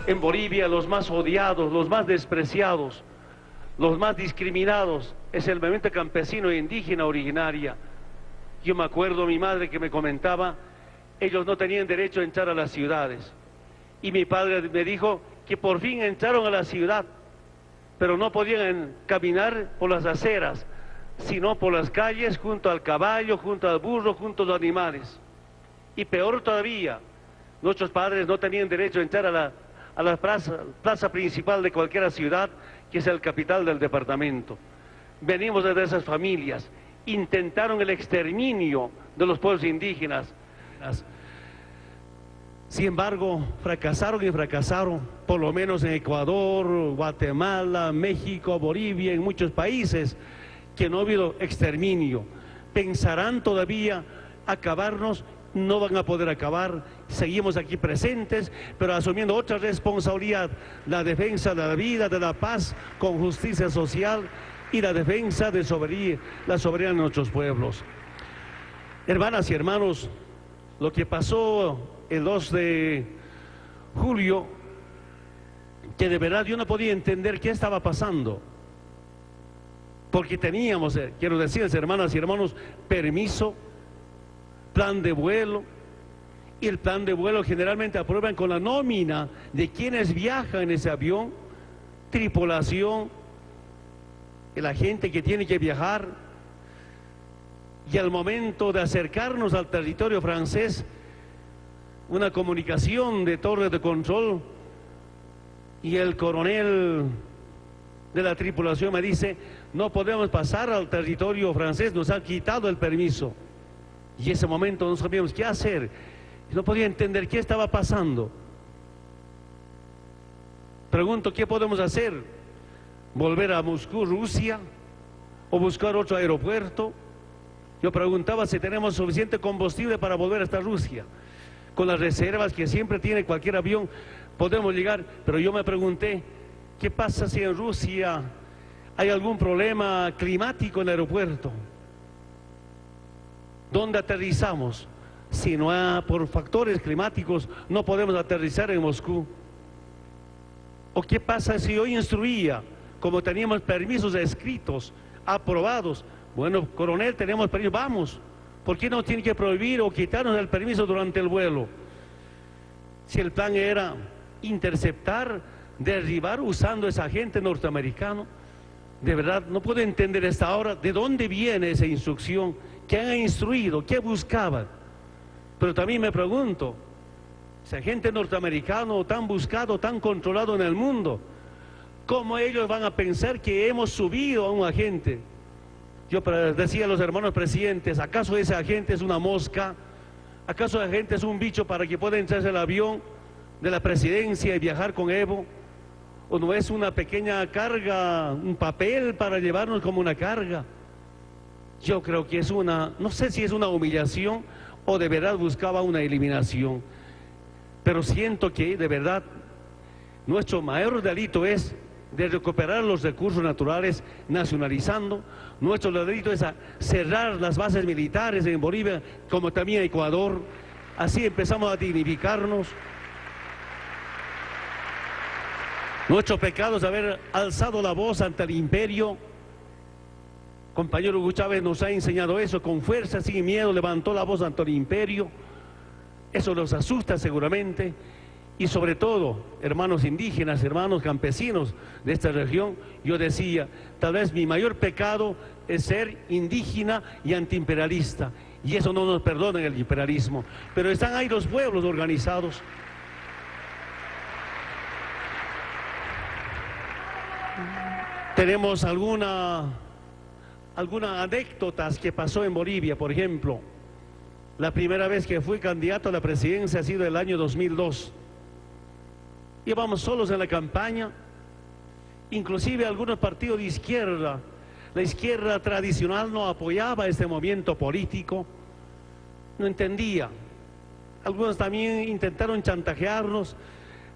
En Bolivia los más odiados, los más despreciados, los más discriminados es el movimiento campesino e indígena originaria. Yo me acuerdo mi madre que me comentaba, ellos no tenían derecho a entrar a las ciudades. Y mi padre me dijo que por fin entraron a la ciudad, pero no podían caminar por las aceras, sino por las calles, junto al caballo, junto al burro, junto a los animales. Y peor todavía, nuestros padres no tenían derecho a entrar a la plaza principal de cualquier ciudad, que es el capital del departamento. Venimos de esas familias, intentaron el exterminio de los pueblos indígenas. Sin embargo, fracasaron y fracasaron, por lo menos en Ecuador, Guatemala, México, Bolivia, en muchos países, que no ha habido exterminio. Pensarán todavía acabarnos, no van a poder acabar, seguimos aquí presentes, pero asumiendo otra responsabilidad, la defensa de la vida, de la paz, con justicia social y la defensa de la soberanía de nuestros pueblos. Hermanas y hermanos, lo que pasó el 2 de julio, que de verdad yo no podía entender qué estaba pasando, porque teníamos, quiero decirles, hermanas y hermanos, permiso, plan de vuelo, y el plan de vuelo generalmente aprueban con la nómina de quienes viajan en ese avión, tripulación, la gente que tiene que viajar, y al momento de acercarnos al territorio francés, una comunicación de torre de control, y el coronel de la tripulación me dice, no podemos pasar al territorio francés, nos han quitado el permiso. Y en ese momento no sabíamos qué hacer, no podía entender qué estaba pasando. Pregunto, ¿qué podemos hacer? ¿Volver a Moscú, Rusia? ¿O buscar otro aeropuerto? Yo preguntaba si tenemos suficiente combustible para volver hasta Rusia. Con las reservas que siempre tiene cualquier avión, podemos llegar. Pero yo me pregunté, ¿qué pasa si en Rusia hay algún problema climático en el aeropuerto? ¿Dónde aterrizamos? Si no por factores climáticos no podemos aterrizar en Moscú. ¿O qué pasa si yo instruía, como teníamos permisos escritos, aprobados? Bueno, coronel, tenemos permiso, vamos. ¿Por qué no tiene que prohibir o quitarnos el permiso durante el vuelo? Si el plan era interceptar, derribar usando ese agente norteamericano, de verdad no puedo entender hasta ahora de dónde viene esa instrucción, qué han instruido, qué buscaban. Pero también me pregunto, ese agente norteamericano tan buscado, tan controlado en el mundo, ¿cómo ellos van a pensar que hemos subido a un agente? Yo decía a los hermanos presidentes, ¿acaso ese agente es una mosca? ¿Acaso ese agente es un bicho para que pueda entrarse el avión de la presidencia y viajar con Evo? ¿O no es una pequeña carga, un papel para llevarnos como una carga? Yo creo que es no sé si es una humillación o de verdad buscaba una eliminación. Pero siento que de verdad nuestro mayor delito es de recuperar los recursos naturales nacionalizando. Nuestro delito es cerrar las bases militares en Bolivia, como también en Ecuador. Así empezamos a dignificarnos. Nuestro pecado es haber alzado la voz ante el imperio. Compañero Hugo Chávez nos ha enseñado eso, con fuerza, sin miedo, levantó la voz ante el imperio. Eso los asusta seguramente. Y sobre todo, hermanos indígenas, hermanos campesinos de esta región, yo decía, tal vez mi mayor pecado es ser indígena y antiimperialista. Y eso no nos perdona en el imperialismo. Pero están ahí los pueblos organizados. Tenemos algunas anécdotas que pasó en Bolivia, por ejemplo. La primera vez que fui candidato a la presidencia ha sido el año 2002. Íbamos solos en la campaña, inclusive algunos partidos de izquierda, la izquierda tradicional no apoyaba este movimiento político, no entendía. Algunos también intentaron chantajearnos,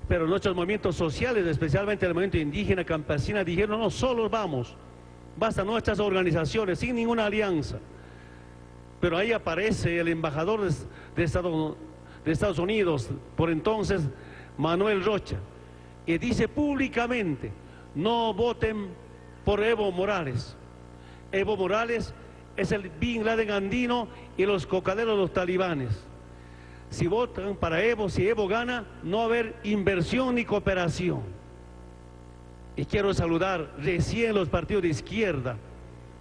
pero nuestros movimientos sociales, especialmente el movimiento indígena, campesina, dijeron, no, solos vamos, basta nuestras organizaciones, sin ninguna alianza. Pero ahí aparece el embajador de Estados Unidos, por entonces, Manuel Rocha, y dice públicamente: no voten por Evo Morales. Evo Morales es el Bin Laden andino y los cocaderos los talibanes. Si votan para Evo, si Evo gana, no va a haber inversión ni cooperación. Y quiero saludar recién los partidos de izquierda,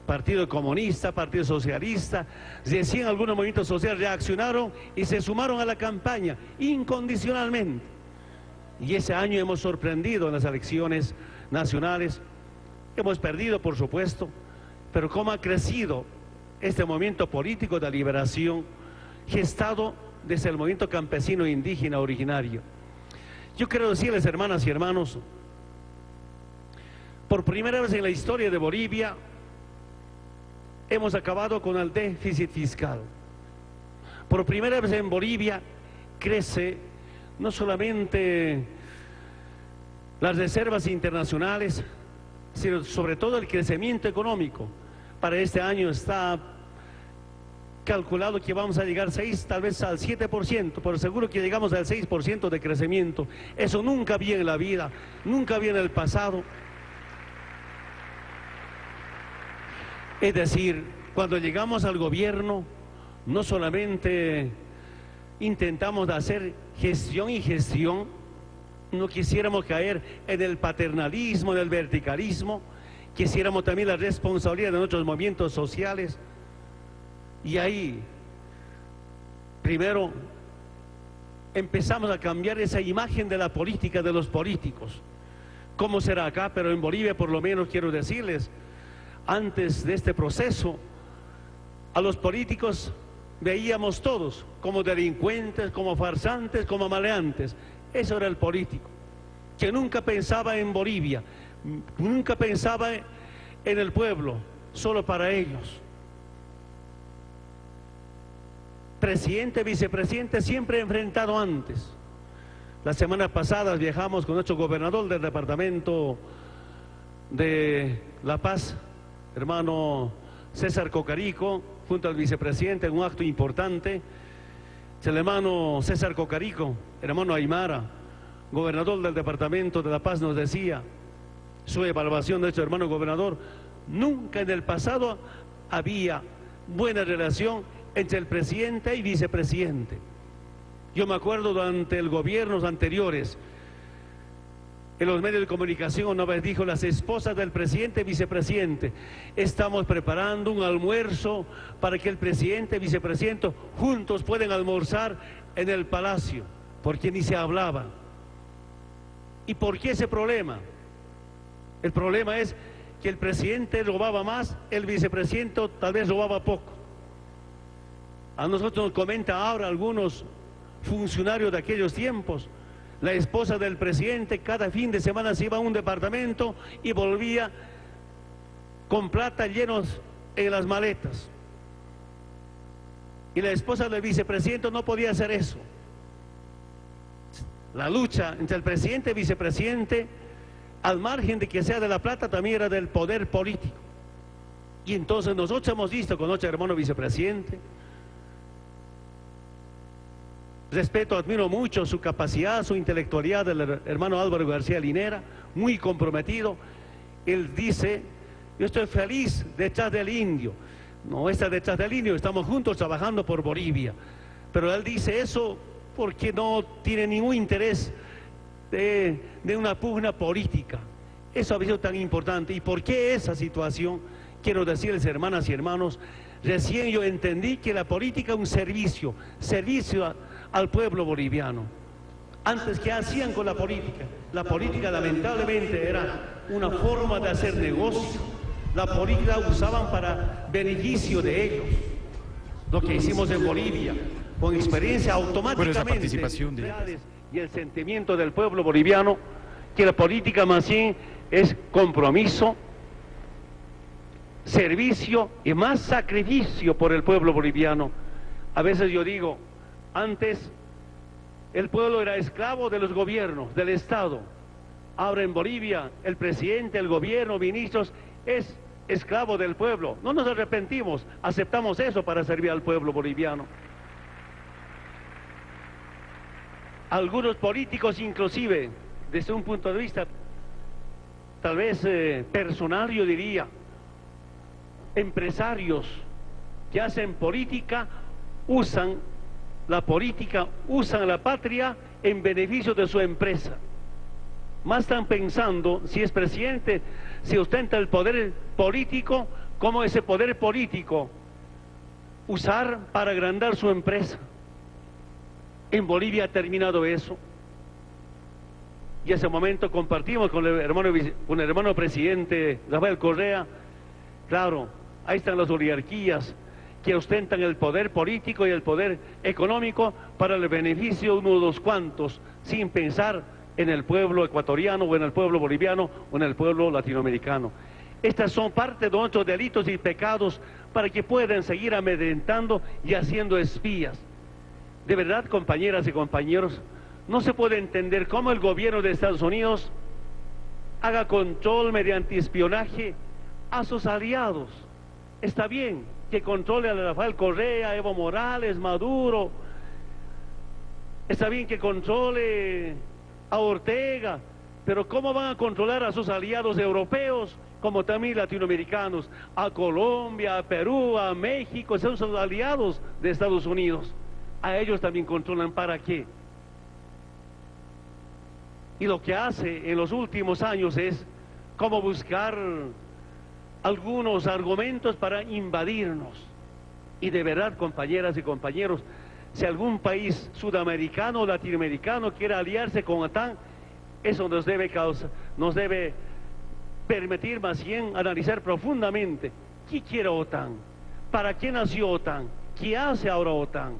Partido Comunista, Partido Socialista, recién algunos movimientos sociales reaccionaron y se sumaron a la campaña incondicionalmente. Y ese año hemos sorprendido en las elecciones nacionales. Hemos perdido, por supuesto, pero cómo ha crecido este movimiento político de liberación gestado desde el movimiento campesino indígena originario. Yo quiero decirles, hermanas y hermanos, por primera vez en la historia de Bolivia hemos acabado con el déficit fiscal. Por primera vez en Bolivia crece no solamente las reservas internacionales, sino sobre todo el crecimiento económico. Para este año está calculado que vamos a llegar tal vez al 7%, pero seguro que llegamos al 6% de crecimiento. Eso nunca había en la vida, nunca había en el pasado. Es decir, cuando llegamos al gobierno, no solamente intentamos hacer gestión y gestión, no quisiéramos caer en el paternalismo, en el verticalismo, quisiéramos también la responsabilidad de nuestros movimientos sociales. Y ahí, primero, empezamos a cambiar esa imagen de la política, de los políticos. ¿Cómo será acá? Pero en Bolivia, por lo menos, quiero decirles, antes de este proceso, a los políticos veíamos todos como delincuentes, como farsantes, como maleantes. Eso era el político, que nunca pensaba en Bolivia, nunca pensaba en el pueblo, solo para ellos. Presidente, vicepresidente, siempre enfrentado antes. La semana pasada viajamos con nuestro gobernador del departamento de La Paz, hermano César Cocarico, junto al vicepresidente en un acto importante. El hermano César Cocarico, hermano Aymara, gobernador del departamento de La Paz, nos decía su evaluación de nuestro hermano gobernador: nunca en el pasado había buena relación entre el presidente y vicepresidente. Yo me acuerdo durante los gobiernos anteriores, en los medios de comunicación una vez dijo: las esposas del presidente y vicepresidente, estamos preparando un almuerzo para que el presidente y vicepresidente juntos puedan almorzar en el palacio, porque ni se hablaba. ¿Y por qué ese problema? El problema es que el presidente robaba más, el vicepresidente tal vez robaba poco. A nosotros nos comenta ahora algunos funcionarios de aquellos tiempos: la esposa del presidente cada fin de semana se iba a un departamento y volvía con plata llenos en las maletas. Y la esposa del vicepresidente no podía hacer eso. La lucha entre el presidente y vicepresidente, al margen de que sea de la plata, también era del poder político. Y entonces nosotros hemos visto con nuestro hermano vicepresidente, respeto, admiro mucho su capacidad, su intelectualidad del hermano Álvaro García Linera, muy comprometido. Él dice: yo estoy feliz detrás del indio. No está detrás del indio, estamos juntos trabajando por Bolivia. Pero él dice eso porque no tiene ningún interés de una pugna política. Eso ha sido tan importante. ¿Y por qué esa situación? Quiero decirles, hermanas y hermanos, recién yo entendí que la política es un servicio al pueblo boliviano. Antes, ¿qué hacían con la política? La política lamentablemente era una forma de hacer negocio. La política usaban para beneficio de ellos. Lo que hicimos en Bolivia, con experiencia automáticamente, y el sentimiento del pueblo boliviano, que la política más bien es compromiso, servicio y más sacrificio por el pueblo boliviano. A veces yo digo, antes el pueblo era esclavo de los gobiernos, del Estado. Ahora en Bolivia el presidente, el gobierno, ministros, es esclavo del pueblo. No nos arrepentimos, aceptamos eso para servir al pueblo boliviano. Algunos políticos inclusive desde un punto de vista tal vez personal, yo diría, empresarios que hacen política, usan la política, usan la patria en beneficio de su empresa. Más están pensando, si es presidente, si ostenta el poder político, cómo ese poder político usar para agrandar su empresa. En Bolivia ha terminado eso. Y ese momento compartimos con el hermano presidente Rafael Correa. Claro, ahí están las oligarquías que ostentan el poder político y el poder económico para el beneficio de uno de los cuantos, sin pensar en el pueblo ecuatoriano o en el pueblo boliviano o en el pueblo latinoamericano. Estas son parte de nuestros delitos y pecados para que puedan seguir amedrentando y haciendo espías. De verdad, compañeras y compañeros, no se puede entender cómo el gobierno de Estados Unidos haga control mediante espionaje a sus aliados. Está bien que controle a Rafael Correa, Evo Morales, Maduro. Está bien que controle a Ortega, pero ¿cómo van a controlar a sus aliados europeos, como también latinoamericanos, a Colombia, a Perú, a México? Son sus aliados de Estados Unidos. A ellos también controlan. ¿Para qué? Y lo que hace en los últimos años es cómo buscar algunos argumentos para invadirnos. Y de verdad, compañeras y compañeros, si algún país sudamericano o latinoamericano quiere aliarse con OTAN, eso nos debe permitir más bien analizar profundamente qué quiere OTAN, para qué nació OTAN, qué hace ahora OTAN.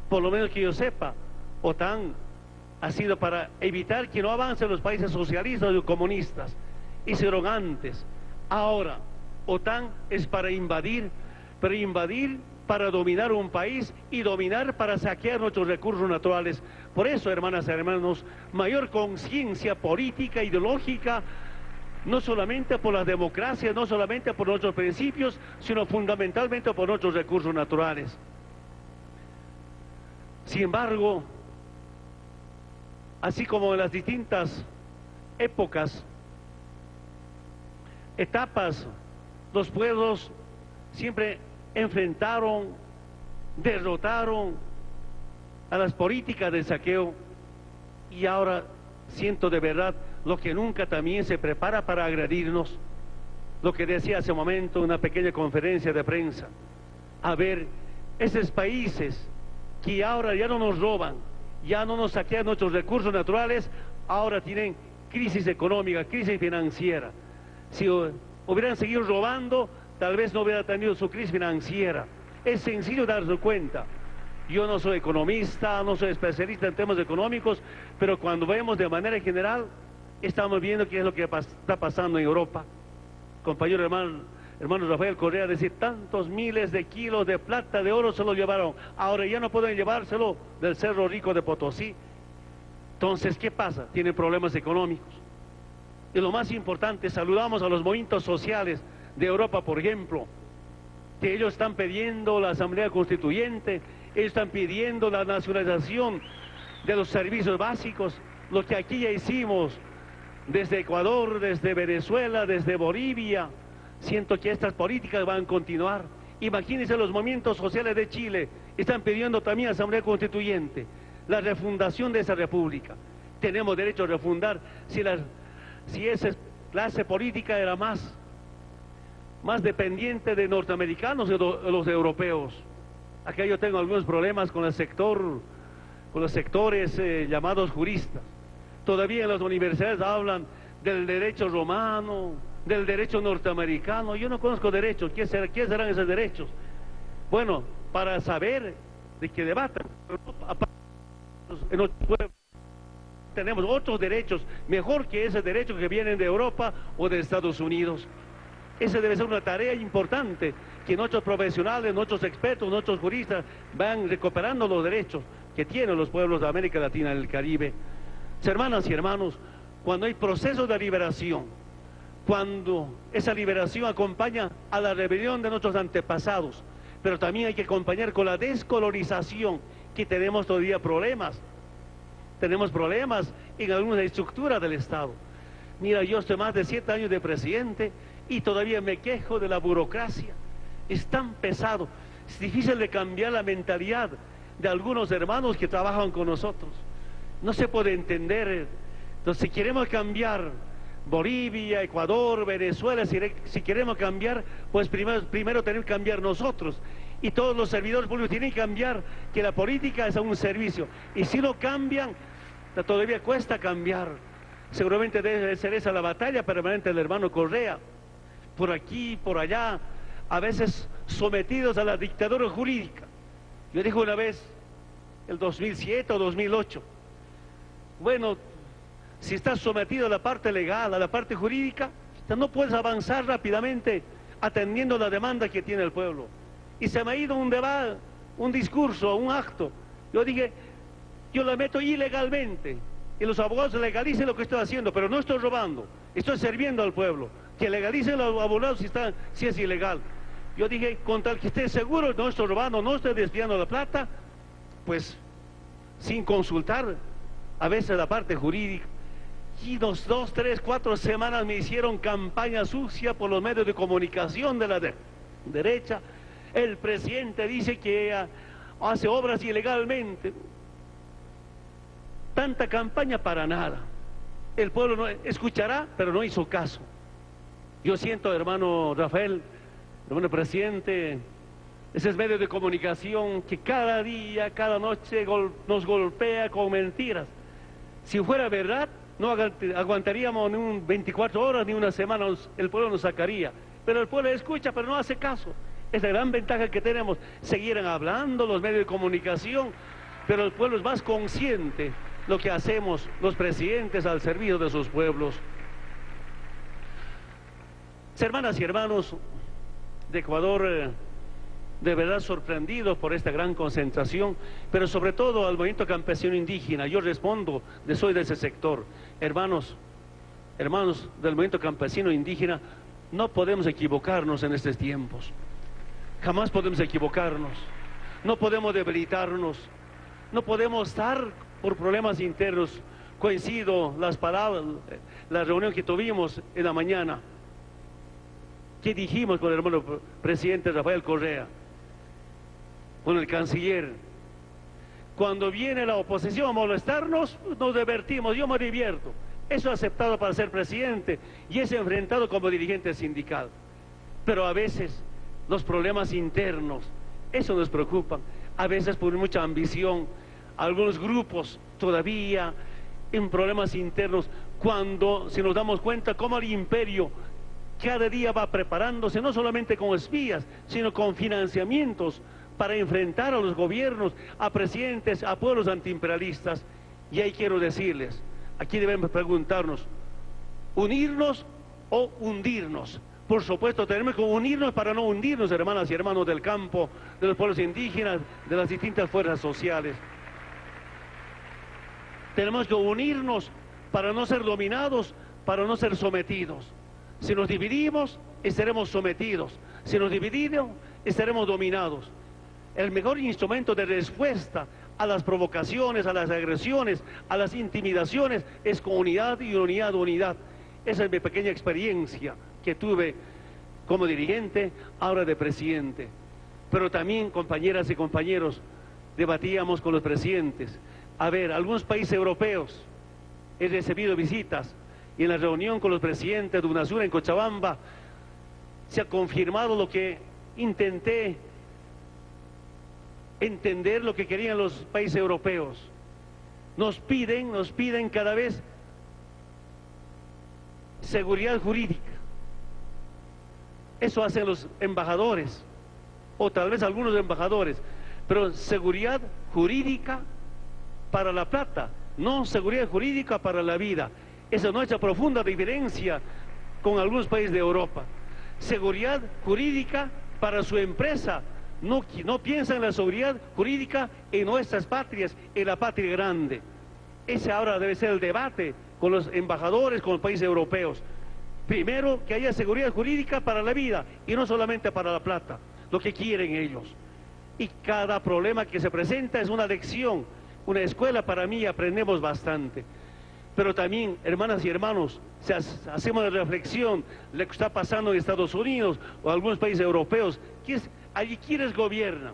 Por lo menos que yo sepa, OTAN ha sido para evitar que no avancen los países socialistas o comunistas, hicieron antes. Ahora, OTAN es para invadir, para dominar un país y dominar para saquear nuestros recursos naturales. Por eso, hermanas y hermanos, mayor conciencia política, ideológica, no solamente por la democracia, no solamente por nuestros principios, sino fundamentalmente por nuestros recursos naturales. Sin embargo, así como en las distintas etapas, los pueblos siempre enfrentaron, derrotaron a las políticas de saqueo, y ahora siento de verdad lo que nunca también se prepara para agredirnos. Lo que decía hace un momento en una pequeña conferencia de prensa. A ver, esos países que ahora ya no nos roban, ya no nos saquean nuestros recursos naturales, ahora tienen crisis económica, crisis financiera. Si hubieran seguido robando, tal vez no hubiera tenido su crisis financiera. Es sencillo darse cuenta. Yo no soy economista, no soy especialista en temas económicos, pero cuando vemos de manera general, estamos viendo qué es lo que está pasando en Europa. Compañero hermano Rafael Correa, decir, tantos miles de kilos de plata, de oro se lo llevaron, ahora ya no pueden llevárselo del Cerro Rico de Potosí. Entonces, ¿qué pasa? Tienen problemas económicos. Y lo más importante, saludamos a los movimientos sociales de Europa, por ejemplo, que ellos están pidiendo la Asamblea Constituyente, ellos están pidiendo la nacionalización de los servicios básicos, lo que aquí ya hicimos desde Ecuador, desde Venezuela, desde Bolivia. Siento que estas políticas van a continuar. Imagínense, los movimientos sociales de Chile están pidiendo también Asamblea Constituyente, la refundación de esa república. Tenemos derecho a refundar si esa clase política era más dependiente de norteamericanos que de los europeos. Acá yo tengo algunos problemas con los sectores llamados juristas. Todavía en las universidades hablan del derecho romano, del derecho norteamericano. Yo no conozco derechos. ¿Qué serán esos derechos? Bueno, para saber de qué debatan. En nuestro pueblo tenemos otros derechos mejor que ese derecho que vienen de Europa o de Estados Unidos. Esa debe ser una tarea importante, que nuestros profesionales, nuestros expertos, nuestros juristas van recuperando los derechos que tienen los pueblos de América Latina y el Caribe. Hermanas y hermanos, cuando hay procesos de liberación, cuando esa liberación acompaña a la rebelión de nuestros antepasados, pero también hay que acompañar con la descolonización, que tenemos todavía problemas. tenemos problemas en algunas estructuras del Estado. Mira, yo estoy más de 7 años de presidente y todavía me quejo de la burocracia. Es tan pesado, es difícil de cambiar la mentalidad de algunos hermanos que trabajan con nosotros. No se puede entender. Entonces, si queremos cambiar Bolivia, Ecuador, Venezuela, si queremos cambiar, pues primero tenemos que cambiar nosotros. Y todos los servidores públicos tienen que cambiar, que la política es un servicio. Y si no cambian, todavía cuesta cambiar. Seguramente debe ser esa la batalla permanente del hermano Correa. Por aquí, por allá, a veces sometidos a la dictadura jurídica. Yo dije una vez, el 2007 o 2008, bueno, si estás sometido a la parte legal, a la parte jurídica, no puedes avanzar rápidamente atendiendo la demanda que tiene el pueblo. Y se me ha ido un debate, un discurso, un acto. Yo dije, yo la meto ilegalmente, y los abogados legalicen lo que estoy haciendo, pero no estoy robando, estoy sirviendo al pueblo. Que legalicen los abogados si es ilegal. Yo dije, con tal que esté seguro, no estoy robando, no estoy desviando la plata, pues sin consultar a veces la parte jurídica. Y 2, 3, 4 semanas me hicieron campaña sucia por los medios de comunicación de la derecha. El presidente dice que hace obras ilegalmente. Tanta campaña para nada. El pueblo no escuchará, pero no hizo caso. Yo siento, hermano Rafael, hermano presidente, esos medios de comunicación que cada día, cada noche nos golpea con mentiras. Si fuera verdad, no aguantaríamos ni 24 horas ni una semana, el pueblo nos sacaría. Pero el pueblo escucha, pero no hace caso. Es la gran ventaja que tenemos. Seguirán hablando los medios de comunicación, pero el pueblo es más consciente lo que hacemos los presidentes al servicio de sus pueblos. Hermanas y hermanos de Ecuador, de verdad sorprendidos por esta gran concentración, pero sobre todo al movimiento campesino indígena. Yo respondo, soy de ese sector. Hermanos del movimiento campesino indígena, no podemos equivocarnos en estos tiempos. Jamás podemos equivocarnos. No podemos debilitarnos. No podemos estar por problemas internos. Coincido las palabras, la reunión que tuvimos en la mañana. ¿Qué dijimos con el hermano presidente Rafael Correa? Con el canciller. Cuando viene la oposición a molestarnos, nos divertimos, yo me divierto. Eso aceptado para ser presidente y es enfrentado como dirigente sindical. Pero a veces los problemas internos, eso nos preocupa. A veces por mucha ambición, algunos grupos todavía en problemas internos, cuando si nos damos cuenta cómo el imperio cada día va preparándose, no solamente con espías, sino con financiamientos para enfrentar a los gobiernos, a presidentes, a pueblos antiimperialistas. Y ahí quiero decirles, aquí debemos preguntarnos, ¿unirnos o hundirnos? Por supuesto, tenemos que unirnos para no hundirnos, hermanas y hermanos del campo, de los pueblos indígenas, de las distintas fuerzas sociales. Tenemos que unirnos para no ser dominados, para no ser sometidos. Si nos dividimos, estaremos sometidos. Si nos dividimos, estaremos dominados. El mejor instrumento de respuesta a las provocaciones, a las agresiones, a las intimidaciones, es con unidad y unidad. Esa es mi pequeña experiencia que tuve como dirigente, ahora de presidente. Pero también, compañeras y compañeros, debatíamos con los presidentes. A ver, algunos países europeos, he recibido visitas, y en la reunión con los presidentes de UNASUR en Cochabamba, se ha confirmado lo que intenté entender, lo que querían los países europeos. Nos piden cada vez seguridad jurídica. Eso hacen los embajadores, o tal vez algunos embajadores, pero seguridad jurídica para la plata, no seguridad jurídica para la vida. Esa es nuestra profunda diferencia con algunos países de Europa. Seguridad jurídica para su empresa. No piensan en la seguridad jurídica en nuestras patrias, en la patria grande. Ese ahora debe ser el debate con los embajadores, con los países europeos. Primero, que haya seguridad jurídica para la vida y no solamente para la plata, lo que quieren ellos. Y cada problema que se presenta es una lección. una escuela para mí y aprendemos bastante. Pero también, hermanas y hermanos, si hacemos la reflexión de lo que está pasando en Estados Unidos o algunos países europeos, allí quienes gobiernan.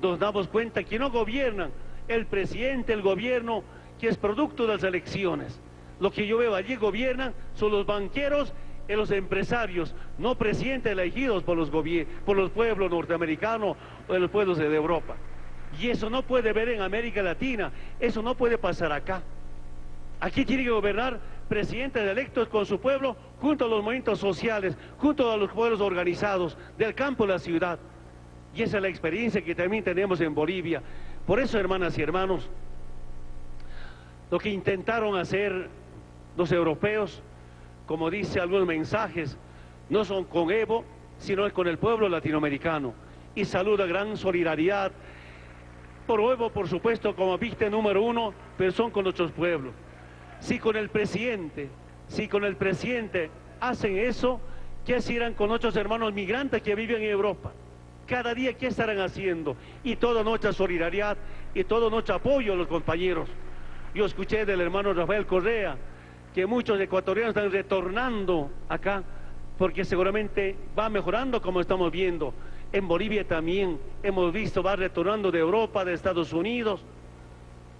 Nos damos cuenta que no gobiernan el presidente, el gobierno, que es producto de las elecciones. Lo que yo veo allí gobiernan son los banqueros y los empresarios, no presidentes elegidos por los pueblos norteamericanos o de los pueblos de Europa. Y eso no puede ver en América Latina, eso no puede pasar acá. Aquí tiene que gobernar presidentes electos con su pueblo, junto a los movimientos sociales, junto a los pueblos organizados del campo a la ciudad. Y esa es la experiencia que también tenemos en Bolivia. Por eso, hermanas y hermanos, lo que intentaron hacer los europeos, como dice algunos mensajes, no son con Evo, sino con el pueblo latinoamericano. Y saluda gran solidaridad por Evo, por supuesto, como víctima número uno, pero son con nuestros pueblos. Si con el presidente hacen eso, ¿qué harán con nuestros hermanos migrantes que viven en Europa? Cada día, ¿qué estarán haciendo? Y toda nuestra solidaridad y todo nuestro apoyo a los compañeros. Yo escuché del hermano Rafael Correa que muchos ecuatorianos están retornando acá, porque seguramente va mejorando como estamos viendo. En Bolivia también hemos visto, va retornando de Europa, de Estados Unidos.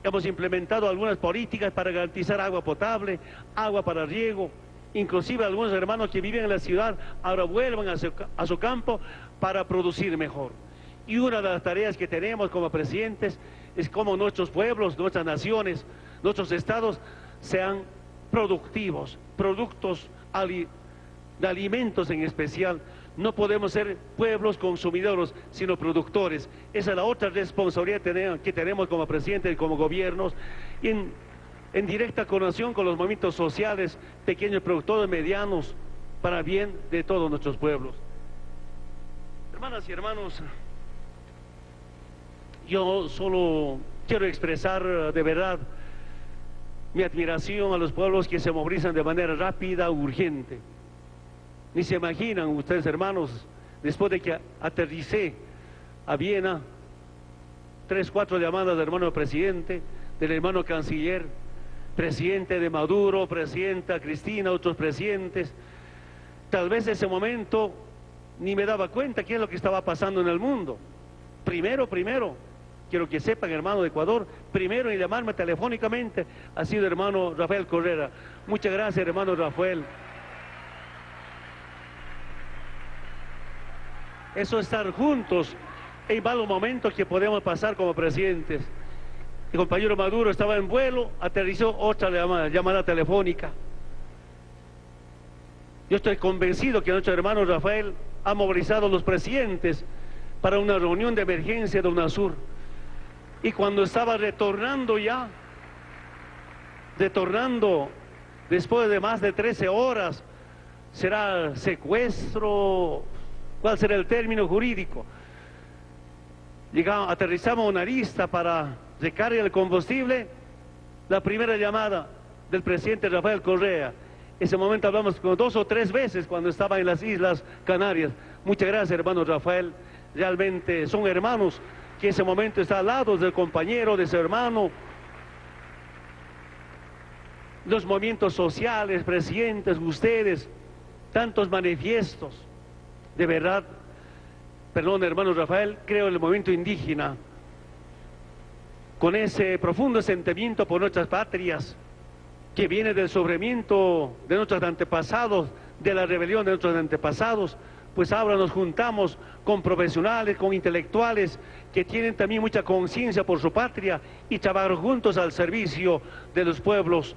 Hemos implementado algunas políticas para garantizar agua potable, agua para riego. Inclusive algunos hermanos que viven en la ciudad ahora vuelvan a su campo para producir mejor. Y una de las tareas que tenemos como presidentes es cómo nuestros pueblos, nuestras naciones, nuestros estados sean productivos, productos de alimentos en especial. No podemos ser pueblos consumidores, sino productores. Esa es la otra responsabilidad que tenemos como presidentes y como gobiernos, y en directa conexión con los movimientos sociales, pequeños productores, medianos, para bien de todos nuestros pueblos. Hermanas y hermanos, yo solo quiero expresar de verdad mi admiración a los pueblos que se movilizan de manera rápida, urgente. Ni se imaginan ustedes, hermanos, después de que aterricé a Viena, 3, 4 llamadas del hermano presidente, del hermano canciller, presidente de Maduro, presidenta Cristina, otros presidentes. Tal vez en ese momento ni me daba cuenta qué es lo que estaba pasando en el mundo. Primero, quiero que sepan, hermano de Ecuador, primero en llamarme telefónicamente ha sido hermano Rafael Correa. Muchas gracias, hermano Rafael. Eso es estar juntos en malos momentos que podemos pasar como presidentes. El compañero Maduro estaba en vuelo, aterrizó, otra llamada telefónica. Yo estoy convencido que nuestro hermano Rafael ha movilizado a los presidentes para una reunión de emergencia de UNASUR. Y cuando estaba retornando después de más de 13 horas, será secuestro, ¿cuál será el término jurídico? Aterrizamos a una lista para recargar el combustible, la primera llamada del presidente Rafael Correa. Ese momento hablamos con 2 o 3 veces cuando estaba en las Islas Canarias. Muchas gracias, hermano Rafael. Realmente son hermanos que en ese momento está al lado del compañero, de su hermano. Los movimientos sociales, presidentes, ustedes, tantos manifiestos. De verdad, perdón, hermano Rafael, creo en el movimiento indígena, con ese profundo sentimiento por nuestras patrias, que viene del sufrimiento de nuestros antepasados, de la rebelión de nuestros antepasados, pues ahora nos juntamos con profesionales, con intelectuales, que tienen también mucha conciencia por su patria y trabajan juntos al servicio de los pueblos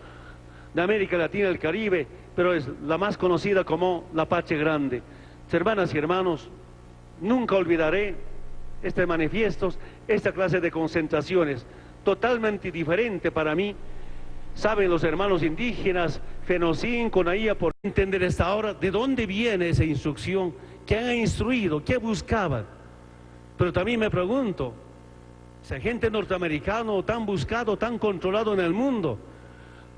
de América Latina y el Caribe, pero es la más conocida como la Patria Grande. Hermanas y hermanos, nunca olvidaré estos manifiestos, esta clase de concentraciones, totalmente diferente para mí. Saben los hermanos indígenas, Fenocín, Conaía, por entender esta hora de dónde viene esa instrucción, qué han instruido, qué buscaban. Pero también me pregunto, ese agente norteamericano tan buscado, tan controlado en el mundo,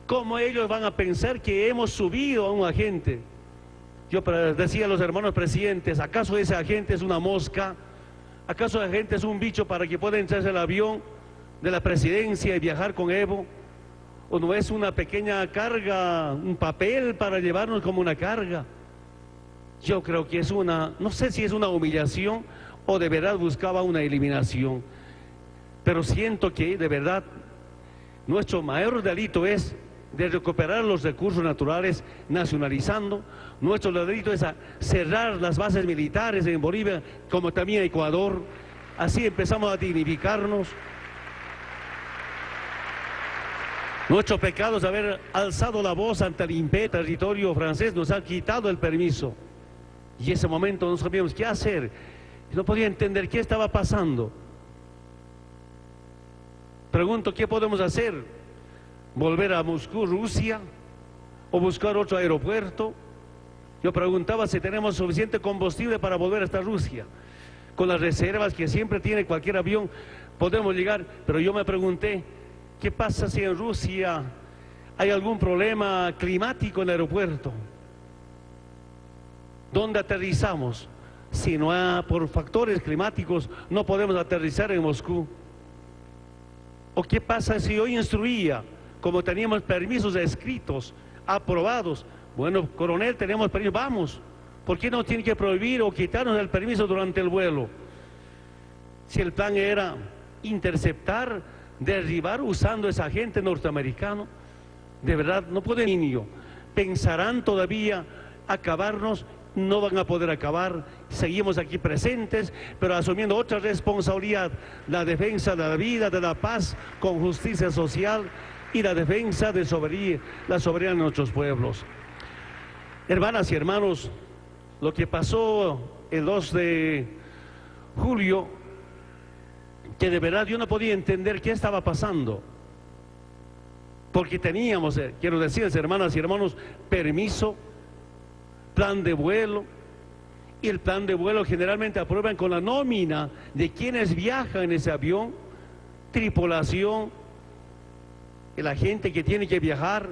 ¿cómo ellos van a pensar que hemos subido a un agente? Yo decía a los hermanos presidentes, ¿acaso ese agente es una mosca? ¿Acaso ese agente es un bicho para que pueda entrarse el avión? de la presidencia y viajar con Evo, o no es una pequeña carga, un papel para llevarnos como una carga. Yo creo que es no sé si es una humillación o de verdad buscaba una eliminación, pero siento que de verdad nuestro mayor delito es de recuperar los recursos naturales nacionalizando. Nuestro delito es cerrar las bases militares en Bolivia, como también en Ecuador. Así empezamos a dignificarnos. Nuestro pecado es haber alzado la voz ante el imperio territorio francés, nos ha quitado el permiso. Y en ese momento no sabíamos qué hacer, no podía entender qué estaba pasando. Pregunto, ¿qué podemos hacer? ¿Volver a Moscú, Rusia? ¿O buscar otro aeropuerto? Yo preguntaba si tenemos suficiente combustible para volver hasta Rusia. Con las reservas que siempre tiene cualquier avión, podemos llegar. Pero yo me pregunté, ¿qué pasa si en Rusia hay algún problema climático en el aeropuerto? ¿Dónde aterrizamos? Si no por factores climáticos no podemos aterrizar en Moscú. ¿O qué pasa si hoy instruía, como teníamos permisos escritos, aprobados? Bueno, coronel, tenemos permiso, vamos. ¿Por qué no tiene que prohibir o quitarnos el permiso durante el vuelo? Si el plan era interceptar, derribar usando ese agente norteamericano, de verdad, no puede niño. Pensarán todavía acabarnos, no van a poder acabar, seguimos aquí presentes, pero asumiendo otra responsabilidad, la defensa de la vida, de la paz, con justicia social y la defensa de la soberanía de nuestros pueblos. Hermanas y hermanos, lo que pasó el 2 de julio, que de verdad yo no podía entender qué estaba pasando, porque teníamos, quiero decirles, hermanas y hermanos, permiso, plan de vuelo, y el plan de vuelo generalmente aprueban con la nómina de quienes viajan en ese avión, tripulación, la gente que tiene que viajar,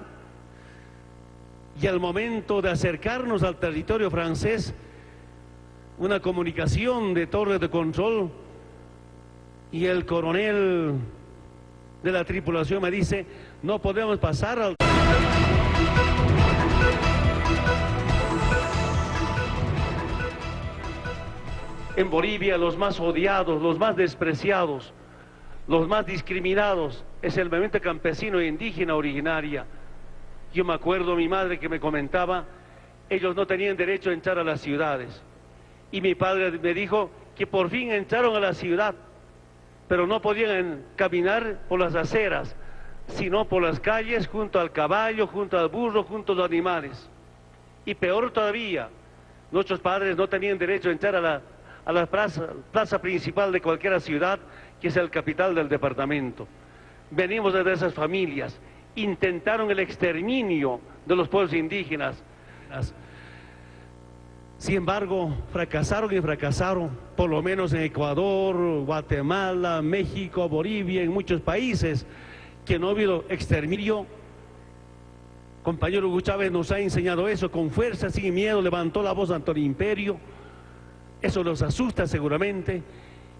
y al momento de acercarnos al territorio francés, una comunicación de torre de control, y el coronel de la tripulación me dice, no podemos pasar al... En Bolivia los más odiados, los más despreciados, los más discriminados es el movimiento campesino e indígena originaria. Yo me acuerdo mi madre que me comentaba, ellos no tenían derecho a entrar a las ciudades. Y mi padre me dijo que por fin entraron a la ciudad, pero no podían caminar por las aceras, sino por las calles, junto al caballo, junto al burro, junto a los animales. Y peor todavía, nuestros padres no tenían derecho a entrar a la plaza principal de cualquier ciudad, que es el capital del departamento. Venimos de esas familias, intentaron el exterminio de los pueblos indígenas. Sin embargo, fracasaron y fracasaron, por lo menos en Ecuador, Guatemala, México, Bolivia, en muchos países que no ha habido exterminio. Compañero Hugo Chávez nos ha enseñado eso, con fuerza, sin miedo, levantó la voz ante el imperio. Eso los asusta seguramente,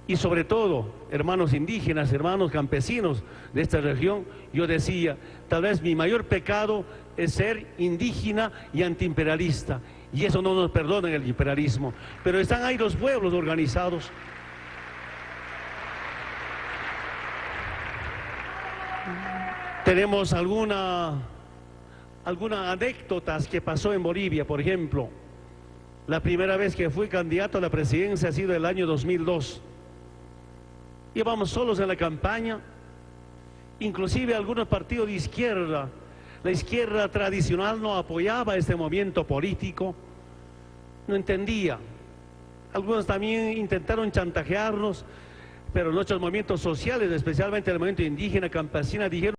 y sobre todo, hermanos indígenas, hermanos campesinos de esta región, yo decía, tal vez mi mayor pecado es ser indígena y antiimperialista, y eso no nos perdona en el imperialismo, pero están ahí los pueblos organizados. Tenemos algunas anécdotas que pasó en Bolivia, por ejemplo. La primera vez que fui candidato a la presidencia ha sido el año 2002. Íbamos solos en la campaña, inclusive algunos partidos de izquierda. La izquierda tradicional no apoyaba este movimiento político, no entendía. Algunos también intentaron chantajearnos, pero nuestros movimientos sociales, especialmente el movimiento indígena, campesina, dijeron